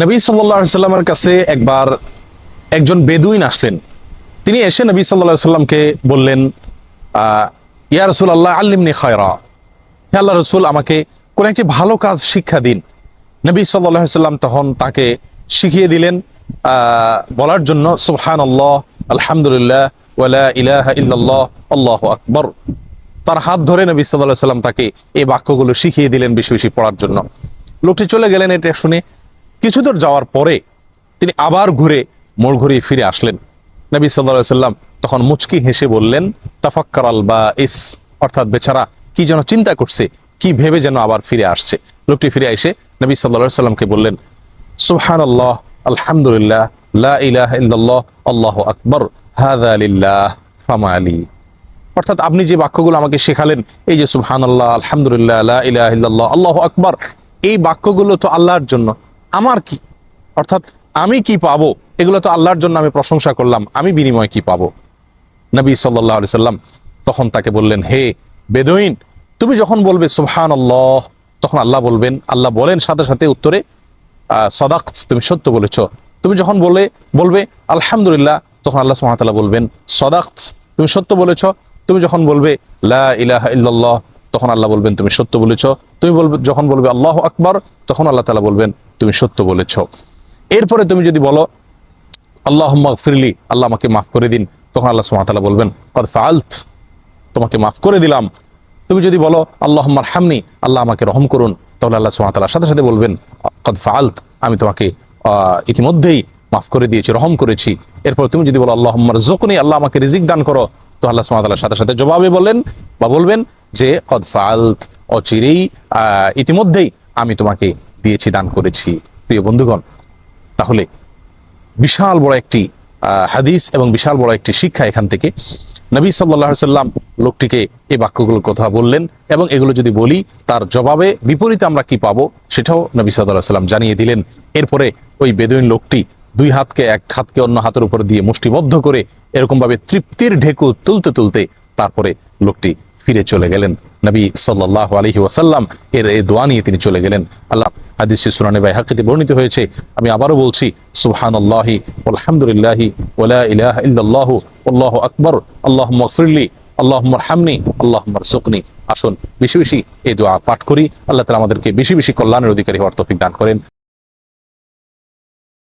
নবী সাল্লাল্লাহু আলাইহি সাল্লামের কাছে একবার একজন বেদুইন আসলেন। তিনি এসে নবী সাল্লাল্লাহু আলাইহি সাল্লামকে বললেন, ইয়া রাসূলুল্লাহ আল্লিমনি খায়রা, হে আল্লাহ রাসূল, আমাকে কোন একটি ভালো কাজ শিক্ষা দিন। নবী সাল্লাল্লাহু আলাইহি সাল্লাম তখন তাকে শিখিয়ে দিলেন বলার জন্য সুবহানাল্লাহ, আলহামদুলিল্লাহ, ওয়ালা ইলাহা ইল্লাল্লাহ, আল্লাহু আকবার। তার হাত ধরে নবী সাল্লাল্লাহু আলাইহি সাল্লাম তাকে এই বাক্যগুলো শিখিয়ে দিলেন বেশি বেশি পড়ার জন্য। লোকটি চলে গেলেন। এটা শুনে কিছু দূর যাওয়ার পরে তিনি আবার মোড় ঘুরিয়ে ফিরে আসলেন। নবী সাল্লাল্লাহু আলাইহি সাল্লাম তখন মুচকি হেসে বললেন, তাফাক্কারাল বাইস, অর্থাৎ বেচারা কি যেন চিন্তা করছে, কি ভেবে যেন আবার ফিরে আসছে। লোকটি ফিরে এসে নবী সাল্লাল্লাহু আলাইহি সাল্লামকে বললেন, সুবহানাল্লাহ, আলহামদুলিল্লাহ, লা ইলাহা ইল্লাল্লাহ, আল্লাহু আকবার, হাযা লিল্লাহ ফামা আলী। অর্থাৎ আপনি যে বাক্যগুলো আমাকে শেখালেন, এই যে সুবহানাল্লাহ, আলহামদুলিল্লাহ, লা ইলাহা ইল্লাল্লাহ, আল্লাহু আকবার, এই বাক্যগুলো তো আল্লাহর জন্য, আমার কি? অর্থাৎ আমি কি পাবো? এগুলো তো আল্লাহর জন্য আমি প্রশংসা করলাম, আমি বিনিময় কি পাবো? নবী সাল্লাল্লাহু আলাইহি সাল্লাম তখন তাকে বললেন, হে বেদুইন, তুমি যখন বলবে সুবহানাল্লাহ, তখন আল্লাহ বলেন সাথে সাথে উত্তরে, সাদাকত, তুমি সত্য বলেছ। তুমি যখন বলবে আলহামদুলিল্লাহ, তখন আল্লাহ সুবহানাহু ওয়া তাআলা বলবেন, সাদাকত, তুমি সত্য বলেছ। তুমি যখন বলবে লা ইলাহা ইল্লাল্লাহ, তখন আল্লাহ বলবেন তুমি সত্য বলেছ। তুমি যখন বলবে আল্লাহু আকবার, তখন আল্লাহ তাআলা বলবেন তুমি সত্য বলেছ। এরপরে তুমি যদি বলো আল্লাহুম্মা গফিরলি, আল্লাহ আমাকে মাফ করে দিন, তখন আল্লাহ সুবহানাহু ওয়া তাআলা বলবেন কদ ফাআলত, তোমাকে মাফ করে দিলাম। তুমি যদি বলো আল্লাহুম্মা আরহামনি, আল্লাহ আমাকে রহম করুন, তাহলে আল্লাহ সুবহানাহু ওয়া তাআলা সাথে সাথে বলবেন কদ ফাআলত, আমি তোমাকে ইতিমধ্যেই মাফ করে দিয়েছি, রহম করেছি। এরপর তুমি যদি বলো আল্লাহুম্মা রযুকনি, আল্লাহ আমাকে রিজিক দান করো, তো আল্লাহ সুবহানাহু ওয়া তাআলা সাথে সাথে জবাবে বলবেন যে কদ ফাআলত, অচিরেই ইতিমধ্যেই আমি তোমাকে দিয়েছি, দান করেছি। প্রিয় বন্ধুগণ, তাহলে বিশাল বড় একটি হাদিস এবং বিশাল বড় একটি শিক্ষা এখান থেকে। নবী সাল্লাল্লাহু আলাইহি সাল্লাম লোকটিকে এই বাক্যগুলোর কথা বললেন, এবং এগুলো যদি বলি তার জবাবে বিপরীতে আমরা কি পাবো সেটাও নবী সাল্লাল্লাহু আলাইহি সাল্লাম জানিয়ে দিলেন। এরপরে ওই বেদুইন লোকটি দুই হাতকে এক হাতকে অন্য হাতের উপর দিয়ে মুষ্টিবদ্ধ করে এরকম ভাবে তৃপ্তির ঢেকুর তুলতে তুলতে তারপরে লোকটি ফিরে চলে গেলেন। নবী সাল্লাল্লাহু আলাইহি ওয়াসাল্লাম এর এই দোয়া নিয়ে তিনি চলে গেলেন। আল্লাহ হাদিসে সুনানে বাইহাকিতে বর্ণিত হয়েছে, আমি আবারও বলছি, সুবহানাল্লাহি ওয়ালহামদুলিল্লাহি ওয়ালা ইলাহা ইল্লাল্লাহু আল্লাহু আকবার, আল্লাহুম্মা গফিরলি, আল্লাহুম্মা আরহামনি, আল্লাহুম্মা রযুকনি। আসুন বেশি বেশি এই দোয়া পাঠ করি। আল্লাহ তাআলা আমাদেরকে বেশি বেশি কল্যাণের অধিকারী হওয়ার তৌফিক দান করেন।